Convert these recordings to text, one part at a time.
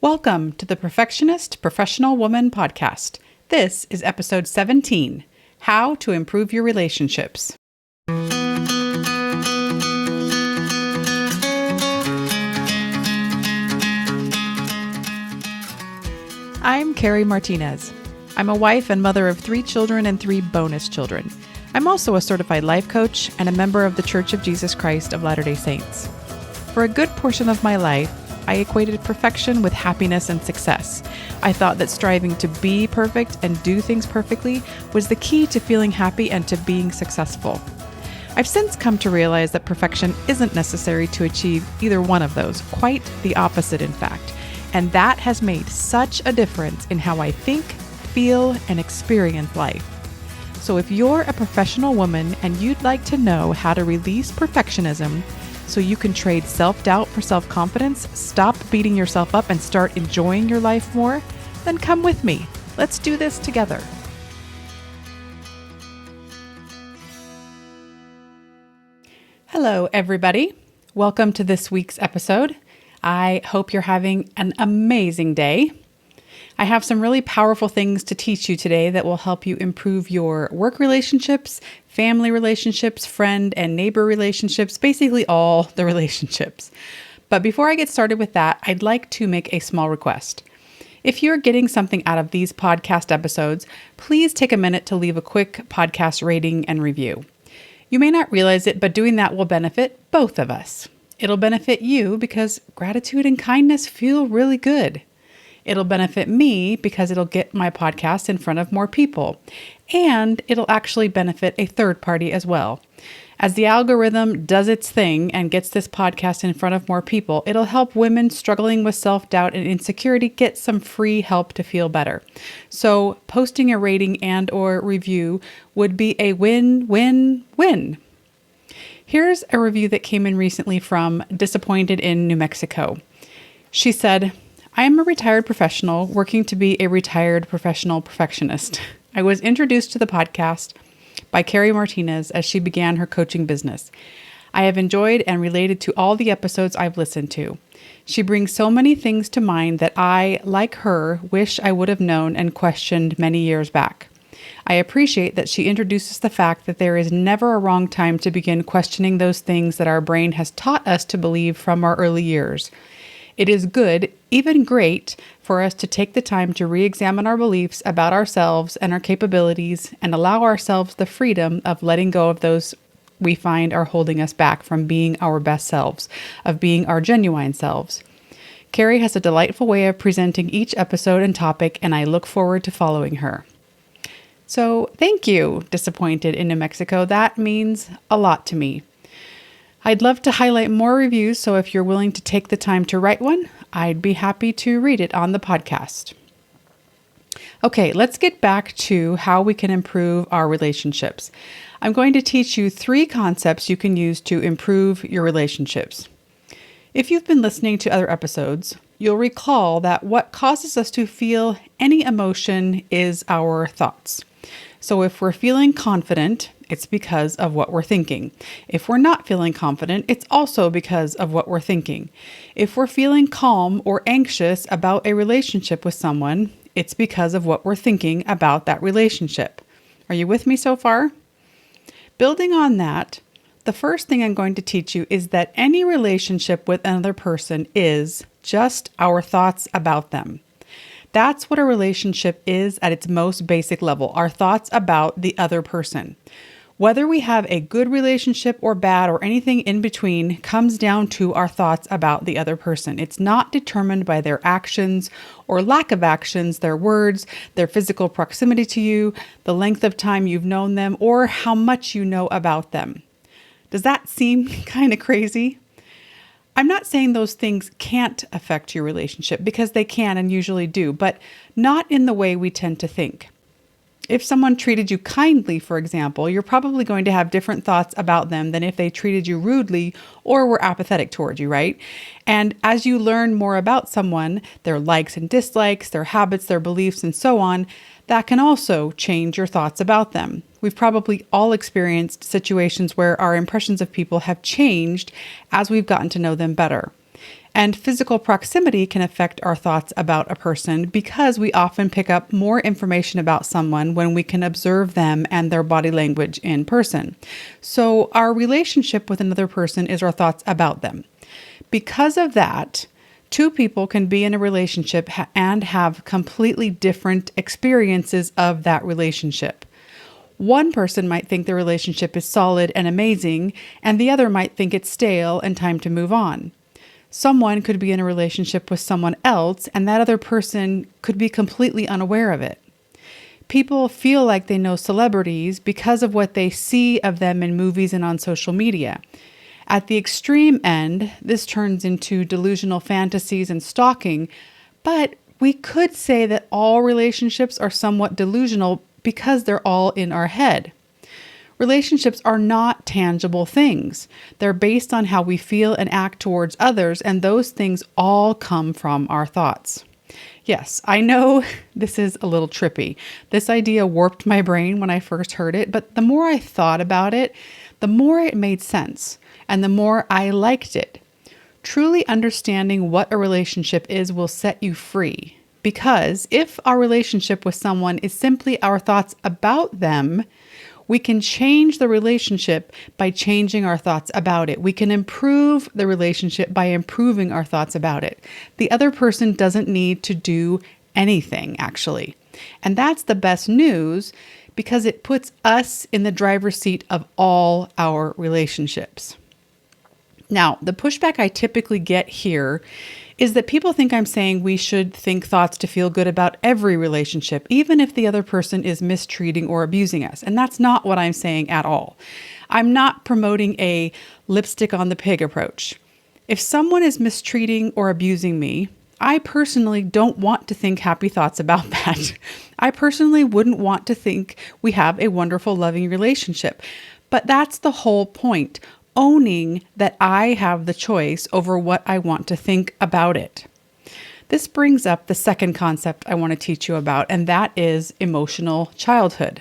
Welcome to the Perfectionist Professional Woman podcast. This is episode 17, How to Improve Your Relationships. I'm Carrie Martinez. I'm a wife and mother of 3 children and 3 bonus children. I'm also a certified life coach and a member of the Church of Jesus Christ of Latter-day Saints. For a good portion of my life, I equated perfection with happiness and success. I thought that striving to be perfect and do things perfectly was the key to feeling happy and to being successful. I've since come to realize that perfection isn't necessary to achieve either one of those, quite the opposite in fact. And that has made such a difference in how I think, feel, and experience life. So if you're a professional woman and you'd like to know how to release perfectionism so you can trade self-doubt for self-confidence, stop beating yourself up, and start enjoying your life more, then come with me. Let's do this together. Hello, everybody. Welcome to this week's episode. I hope you're having an amazing day. I have some really powerful things to teach you today that will help you improve your work relationships, family relationships, friend and neighbor relationships, basically all the relationships. But before I get started with that, I'd like to make a small request. If you're getting something out of these podcast episodes, please take a minute to leave a quick podcast rating and review. You may not realize it, but doing that will benefit both of us. It'll benefit you because gratitude and kindness feel really good. It'll benefit me because it'll get my podcast in front of more people. And it'll actually benefit a third party as well. As the algorithm does its thing and gets this podcast in front of more people, it'll help women struggling with self-doubt and insecurity get some free help to feel better. So posting a rating and or review would be a win-win-win. Here's a review that came in recently from Disappointed in New Mexico. She said, I am a retired professional working to be a retired professional perfectionist. I was introduced to the podcast by Carrie Martinez as she began her coaching business. I have enjoyed and related to all the episodes I've listened to. She brings so many things to mind that I, like her, wish I would have known and questioned many years back. I appreciate that she introduces the fact that there is never a wrong time to begin questioning those things that our brain has taught us to believe from our early years. It is good, even great, for us to take the time to re-examine our beliefs about ourselves and our capabilities and allow ourselves the freedom of letting go of those we find are holding us back from being our best selves, of being our genuine selves. Carrie has a delightful way of presenting each episode and topic, and I look forward to following her. So thank you, Disappointed in New Mexico. That means a lot to me. I'd love to highlight more reviews, so if you're willing to take the time to write one, I'd be happy to read it on the podcast. Okay, let's get back to how we can improve our relationships. I'm going to teach you 3 concepts you can use to improve your relationships. If you've been listening to other episodes, you'll recall that what causes us to feel any emotion is our thoughts. So if we're feeling confident, it's because of what we're thinking. If we're not feeling confident, it's also because of what we're thinking. If we're feeling calm or anxious about a relationship with someone, it's because of what we're thinking about that relationship. Are you with me so far? Building on that, the first thing I'm going to teach you is that any relationship with another person is just our thoughts about them. That's what a relationship is at its most basic level, our thoughts about the other person. Whether we have a good relationship or bad or anything in between comes down to our thoughts about the other person. It's not determined by their actions or lack of actions, their words, their physical proximity to you, the length of time you've known them, or how much you know about them. Does that seem kind of crazy? I'm not saying those things can't affect your relationship, because they can and usually do, but not in the way we tend to think. If someone treated you kindly, for example, you're probably going to have different thoughts about them than if they treated you rudely or were apathetic toward you, right? And as you learn more about someone, their likes and dislikes, their habits, their beliefs, and so on, that can also change your thoughts about them. We've probably all experienced situations where our impressions of people have changed as we've gotten to know them better. And physical proximity can affect our thoughts about a person because we often pick up more information about someone when we can observe them and their body language in person. So our relationship with another person is our thoughts about them. Because of that, two people can be in a relationship and have completely different experiences of that relationship. One person might think the relationship is solid and amazing, and the other might think it's stale and time to move on. Someone could be in a relationship with someone else, and that other person could be completely unaware of it. People feel like they know celebrities because of what they see of them in movies and on social media. At the extreme end, this turns into delusional fantasies and stalking, but we could say that all relationships are somewhat delusional because they're all in our head. Relationships are not tangible things. They're based on how we feel and act towards others, and those things all come from our thoughts. Yes, I know this is a little trippy. This idea warped my brain when I first heard it, but the more I thought about it, the more it made sense, and the more I liked it. Truly understanding what a relationship is will set you free. Because if our relationship with someone is simply our thoughts about them, we can change the relationship by changing our thoughts about it. We can improve the relationship by improving our thoughts about it. The other person doesn't need to do anything, actually. And that's the best news because it puts us in the driver's seat of all our relationships. Now, the pushback I typically get here is that people think I'm saying we should think thoughts to feel good about every relationship, even if the other person is mistreating or abusing us. And that's not what I'm saying at all. I'm not promoting a lipstick on the pig approach. If someone is mistreating or abusing me, I personally don't want to think happy thoughts about that. I personally wouldn't want to think we have a wonderful, loving relationship. But that's the whole point. Owning that I have the choice over what I want to think about it. This brings up the second concept I want to teach you about, and that is emotional childhood.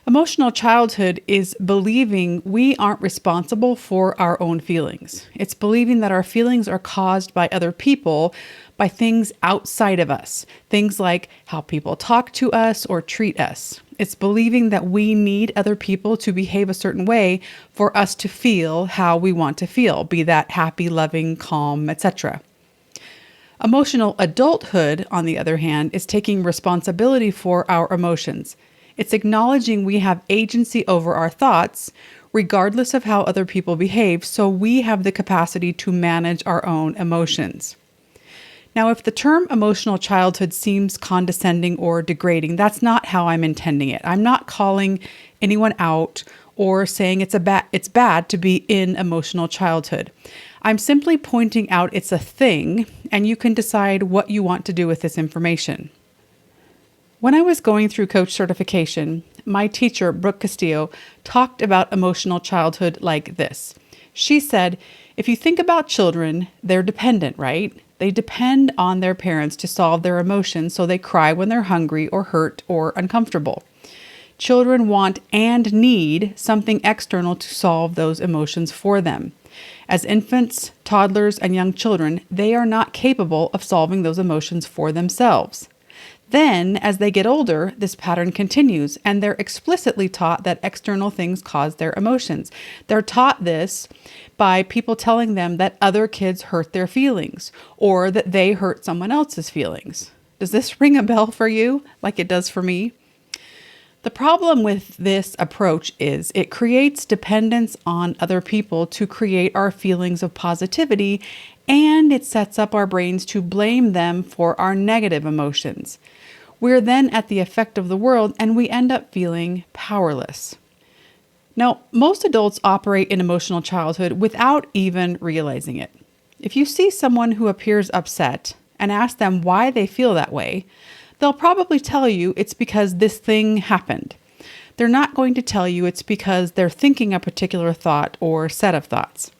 Emotional childhood is believing we aren't responsible for our own feelings. It's believing that our feelings are caused by other people, by things outside of us, things like how people talk to us or treat us. It's believing that we need other people to behave a certain way for us to feel how we want to feel, be that happy, loving, calm, etc. Emotional adulthood, on the other hand, is taking responsibility for our emotions. It's acknowledging we have agency over our thoughts, regardless of how other people behave, so we have the capacity to manage our own emotions. Now, if the term emotional childhood seems condescending or degrading, that's not how I'm intending it. I'm not calling anyone out or saying it's bad to be in emotional childhood. I'm simply pointing out it's a thing, and you can decide what you want to do with this information. When I was going through coach certification, my teacher, Brooke Castillo, talked about emotional childhood like this. She said, if you think about children, they're dependent, right? They depend on their parents to solve their emotions, so they cry when they're hungry or hurt or uncomfortable. Children want and need something external to solve those emotions for them. As infants, toddlers, and young children, they are not capable of solving those emotions for themselves. Then, as they get older, this pattern continues, and they're explicitly taught that external things cause their emotions. They're taught this by people telling them that other kids hurt their feelings, or that they hurt someone else's feelings. Does this ring a bell for you, like it does for me? The problem with this approach is it creates dependence on other people to create our feelings of positivity, and it sets up our brains to blame them for our negative emotions. We're then at the effect of the world, and we end up feeling powerless. Now, most adults operate in emotional childhood without even realizing it. If you see someone who appears upset and ask them why they feel that way, they'll probably tell you it's because this thing happened. They're not going to tell you it's because they're thinking a particular thought or set of thoughts.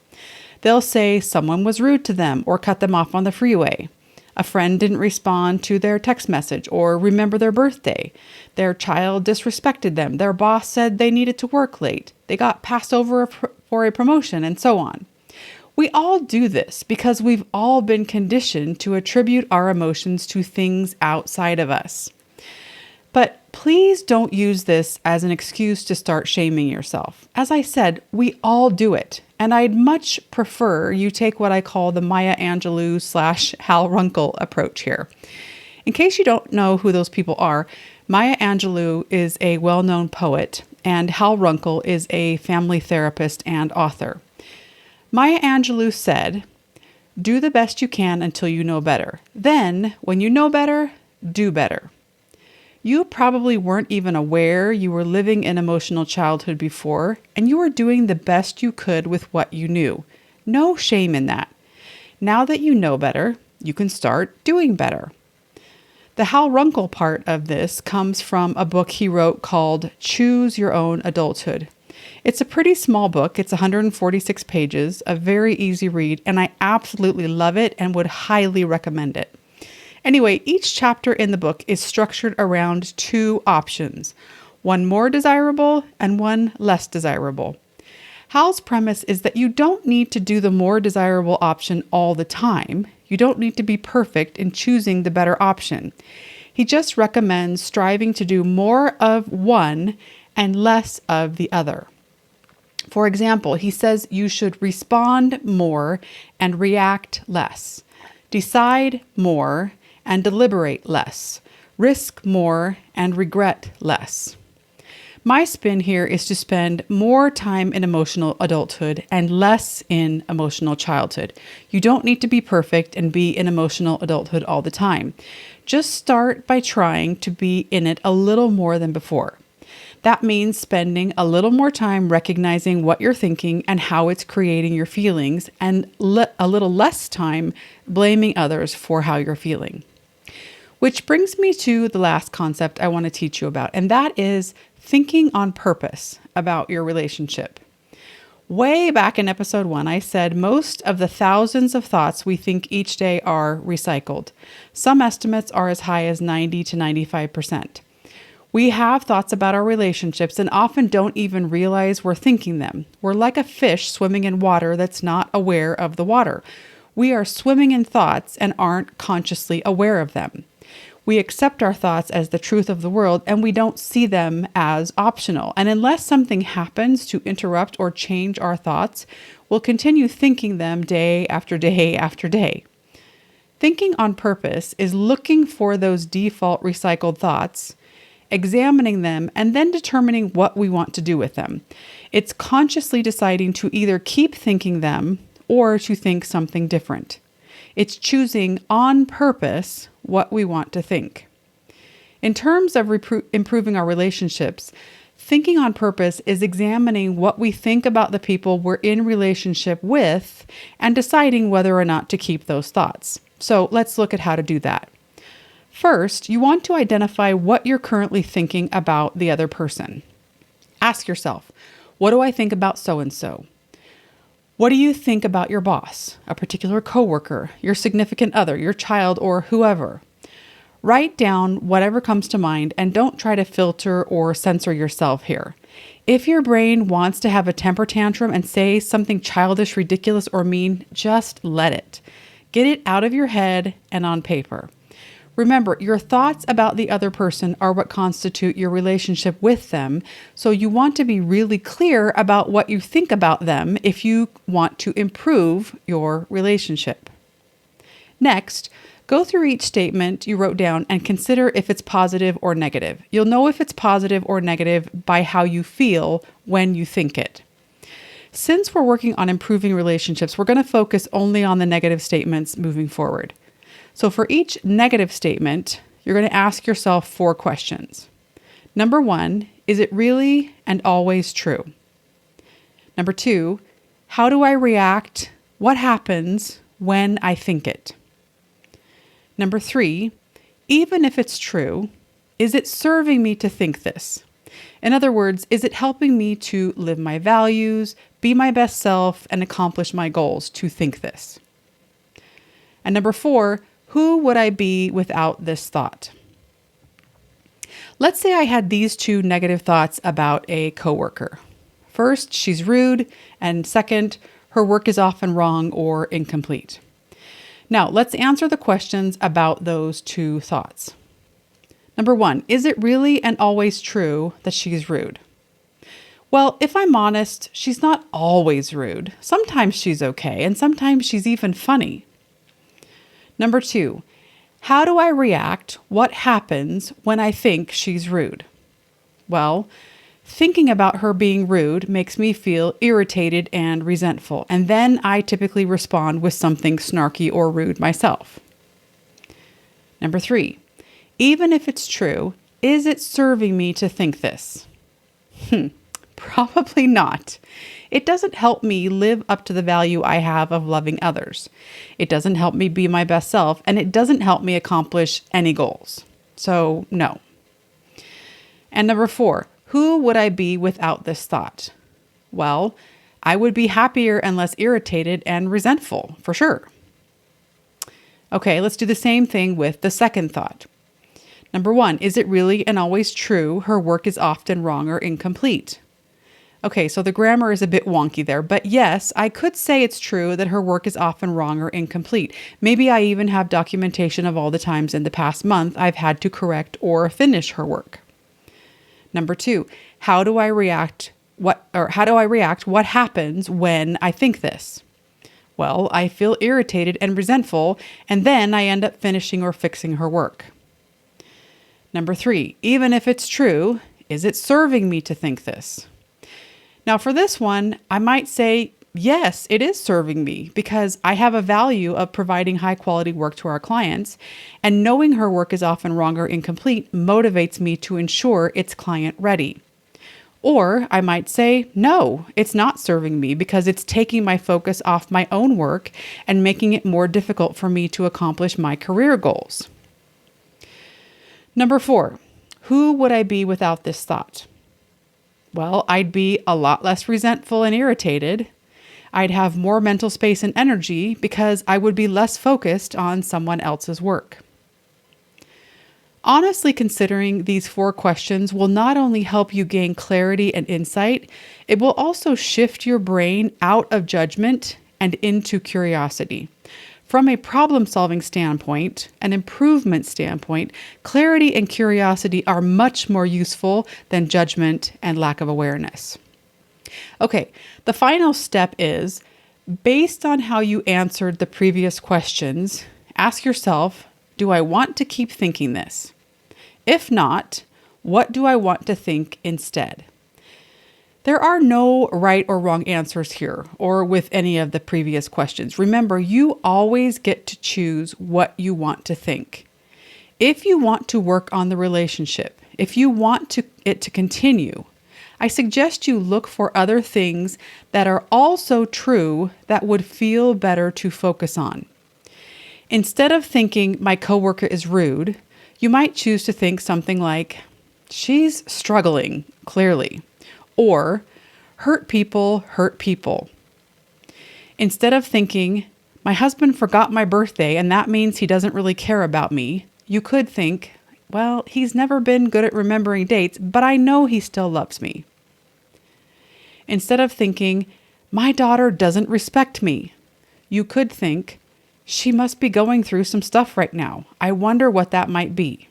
They'll say someone was rude to them or cut them off on the freeway. A friend didn't respond to their text message or remember their birthday. Their child disrespected them. Their boss said they needed to work late. They got passed over for a promotion, and so on. We all do this because we've all been conditioned to attribute our emotions to things outside of us. But please don't use this as an excuse to start shaming yourself. As I said, we all do it. And I'd much prefer you take what I call the Maya Angelou / Hal Runkel approach here. In case you don't know who those people are, Maya Angelou is a well-known poet, and Hal Runkel is a family therapist and author. Maya Angelou said, "Do the best you can until you know better. Then, when you know better, do better." You probably weren't even aware you were living an emotional childhood before, and you were doing the best you could with what you knew. No shame in that. Now that you know better, you can start doing better. The Hal Runkel part of this comes from a book he wrote called Choose Your Own Adulthood. It's a pretty small book. It's 146 pages, a very easy read, and I absolutely love it and would highly recommend it. Anyway, each chapter in the book is structured around two options, one more desirable and one less desirable. Hal's premise is that you don't need to do the more desirable option all the time. You don't need to be perfect in choosing the better option. He just recommends striving to do more of one and less of the other. For example, he says you should respond more and react less, decide more and deliberate less, risk more and regret less. My spin here is to spend more time in emotional adulthood and less in emotional childhood. You don't need to be perfect and be in emotional adulthood all the time. Just start by trying to be in it a little more than before. That means spending a little more time recognizing what you're thinking and how it's creating your feelings, and a little less time blaming others for how you're feeling. Which brings me to the last concept I want to teach you about, and that is thinking on purpose about your relationship. Way back in episode 1, I said most of the thousands of thoughts we think each day are recycled. Some estimates are as high as 90 to 95%. We have thoughts about our relationships and often don't even realize we're thinking them. We're like a fish swimming in water that's not aware of the water. We are swimming in thoughts and aren't consciously aware of them. We accept our thoughts as the truth of the world, and we don't see them as optional. And unless something happens to interrupt or change our thoughts, we'll continue thinking them day after day after day. Thinking on purpose is looking for those default recycled thoughts, examining them, and then determining what we want to do with them. It's consciously deciding to either keep thinking them or to think something different. It's choosing on purpose what we want to think. In terms of improving our relationships, thinking on purpose is examining what we think about the people we're in relationship with and deciding whether or not to keep those thoughts. So let's look at how to do that. First, you want to identify what you're currently thinking about the other person. Ask yourself, what do I think about so-and-so? What do you think about your boss, a particular coworker, your significant other, your child, or whoever? Write down whatever comes to mind and don't try to filter or censor yourself here. If your brain wants to have a temper tantrum and say something childish, ridiculous, or mean, just let it. Get it out of your head and on paper. Remember, your thoughts about the other person are what constitute your relationship with them, so you want to be really clear about what you think about them if you want to improve your relationship. Next, go through each statement you wrote down and consider if it's positive or negative. You'll know if it's positive or negative by how you feel when you think it. Since we're working on improving relationships, we're going to focus only on the negative statements moving forward. So for each negative statement, you're going to ask yourself 4 questions. Number 1, is it really and always true? Number 2, how do I react? What happens when I think it? Number 3, even if it's true, is it serving me to think this? In other words, is it helping me to live my values, be my best self, and accomplish my goals to think this? And number 4, who would I be without this thought? Let's say I had these 2 negative thoughts about a coworker. First, she's rude, and second, her work is often wrong or incomplete. Now, let's answer the questions about those two thoughts. Number 1, is it really and always true that she's rude? Well, if I'm honest, she's not always rude. Sometimes she's okay, and sometimes she's even funny. Number 2, how do I react? What happens when I think she's rude? Well, thinking about her being rude makes me feel irritated and resentful, and then I typically respond with something snarky or rude myself. Number 3, even if it's true, is it serving me to think this? Probably not. It doesn't help me live up to the value I have of loving others. It doesn't help me be my best self, and it doesn't help me accomplish any goals. So, no. And number 4, who would I be without this thought? Well, I would be happier and less irritated and resentful, for sure. Okay, let's do the same thing with the second thought. Number 1, is it really and always true her work is often wrong or incomplete? Okay, so the grammar is a bit wonky there, but yes, I could say it's true that her work is often wrong or incomplete. Maybe I even have documentation of all the times in the past month I've had to correct or finish her work. Number 2, how do I react? What happens when I think this? Well, I feel irritated and resentful, and then I end up finishing or fixing her work. Number 3, even if it's true, is it serving me to think this? Now for this one, I might say, yes, it is serving me because I have a value of providing high quality work to our clients, and knowing her work is often wrong or incomplete motivates me to ensure it's client ready. Or I might say, no, it's not serving me because it's taking my focus off my own work and making it more difficult for me to accomplish my career goals. Number 4, who would I be without this thought? Well, I'd be a lot less resentful and irritated. I'd have more mental space and energy because I would be less focused on someone else's work. Honestly, considering these 4 questions will not only help you gain clarity and insight, it will also shift your brain out of judgment and into curiosity. From a problem-solving standpoint, an improvement standpoint, clarity and curiosity are much more useful than judgment and lack of awareness. Okay, the final step is, based on how you answered the previous questions, ask yourself, do I want to keep thinking this? If not, what do I want to think instead? There are no right or wrong answers here, or with any of the previous questions. Remember, you always get to choose what you want to think. If you want to work on the relationship, if you want it to continue, I suggest you look for other things that are also true that would feel better to focus on. Instead of thinking my coworker is rude, you might choose to think something like, she's struggling, clearly. Or, hurt people hurt people. Instead of thinking, my husband forgot my birthday and that means he doesn't really care about me, you could think, well, he's never been good at remembering dates, but I know he still loves me. Instead of thinking, my daughter doesn't respect me, you could think, she must be going through some stuff right now. I wonder what that might be.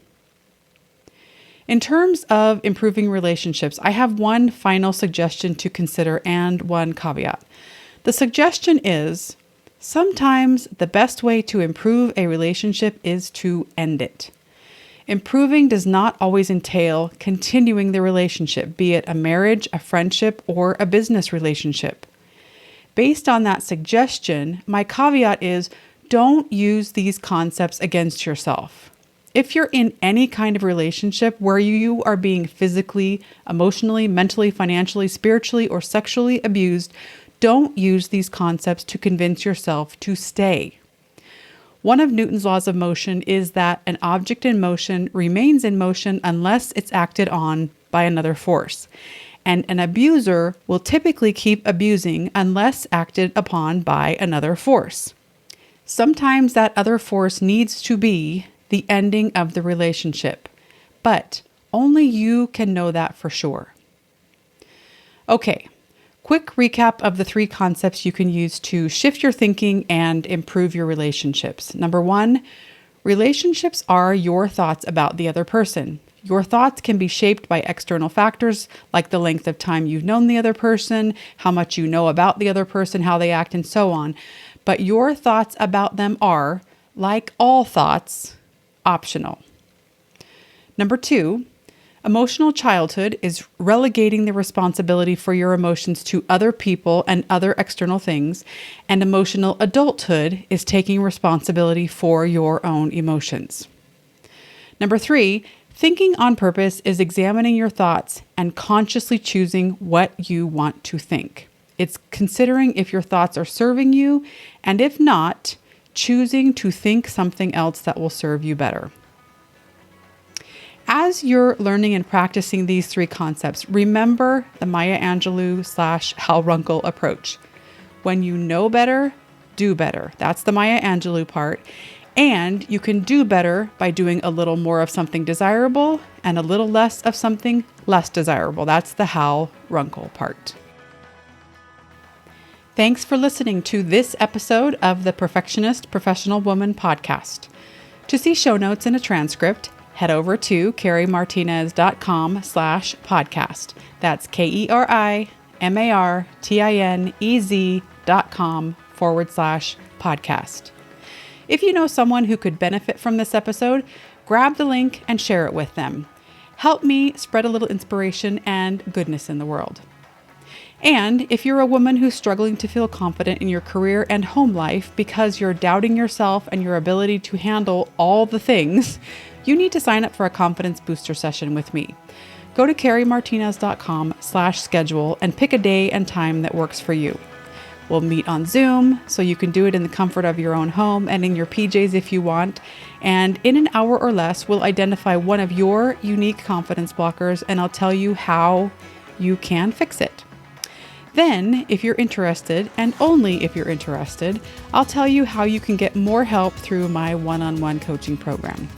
In terms of improving relationships, I have one final suggestion to consider and one caveat. The suggestion is, sometimes the best way to improve a relationship is to end it. Improving does not always entail continuing the relationship, be it a marriage, a friendship, or a business relationship. Based on that suggestion, my caveat is, don't use these concepts against yourself. If you're in any kind of relationship where you are being physically, emotionally, mentally, financially, spiritually, or sexually abused, don't use these concepts to convince yourself to stay. One of Newton's laws of motion is that an object in motion remains in motion unless it's acted on by another force. And an abuser will typically keep abusing unless acted upon by another force. Sometimes that other force needs to be the ending of the relationship, but only you can know that for sure. Okay, Quick recap of the 3 concepts you can use to shift your thinking and improve your relationships. Number 1, relationships are your thoughts about the other person. Your thoughts can be shaped by external factors like the length of time you've known the other person, how much you know about the other person, how they act, and so on. But your thoughts about them are, like all thoughts, optional. Number 2, emotional childhood is relegating the responsibility for your emotions to other people and other external things, and emotional adulthood is taking responsibility for your own emotions. Number 3, thinking on purpose is examining your thoughts and consciously choosing what you want to think. It's considering if your thoughts are serving you, and if not, choosing to think something else that will serve you better. As you're learning and practicing these 3 concepts, remember the Maya Angelou/Hal Runkel approach. When you know better, do better. That's the Maya Angelou part. And you can do better by doing a little more of something desirable and a little less of something less desirable. That's the Hal Runkel part. Thanks for listening to this episode of the Perfectionist Professional Woman podcast. To see show notes and a transcript, head over to KeriMartinez.com/podcast. That's KeriMartinez.com/podcast. If you know someone who could benefit from this episode, grab the link and share it with them. Help me spread a little inspiration and goodness in the world. And if you're a woman who's struggling to feel confident in your career and home life because you're doubting yourself and your ability to handle all the things, you need to sign up for a confidence booster session with me. Go to KeriMartinez.com/schedule and pick a day and time that works for you. We'll meet on Zoom, so you can do it in the comfort of your own home and in your PJs if you want. And in an hour or less, we'll identify one of your unique confidence blockers, and I'll tell you how you can fix it. Then, if you're interested, and only if you're interested, I'll tell you how you can get more help through my one-on-one coaching program.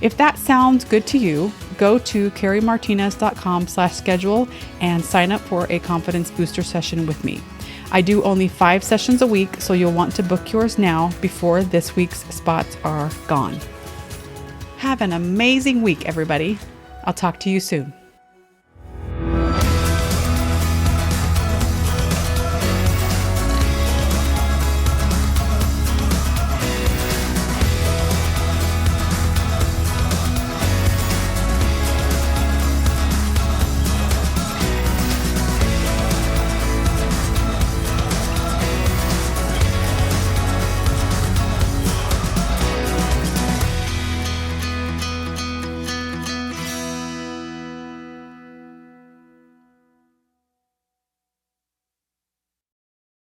If that sounds good to you, go to KeriMartinez.com/schedule and sign up for a confidence booster session with me. I do only 5 sessions a week, so you'll want to book yours now before this week's spots are gone. Have an amazing week, everybody. I'll talk to you soon.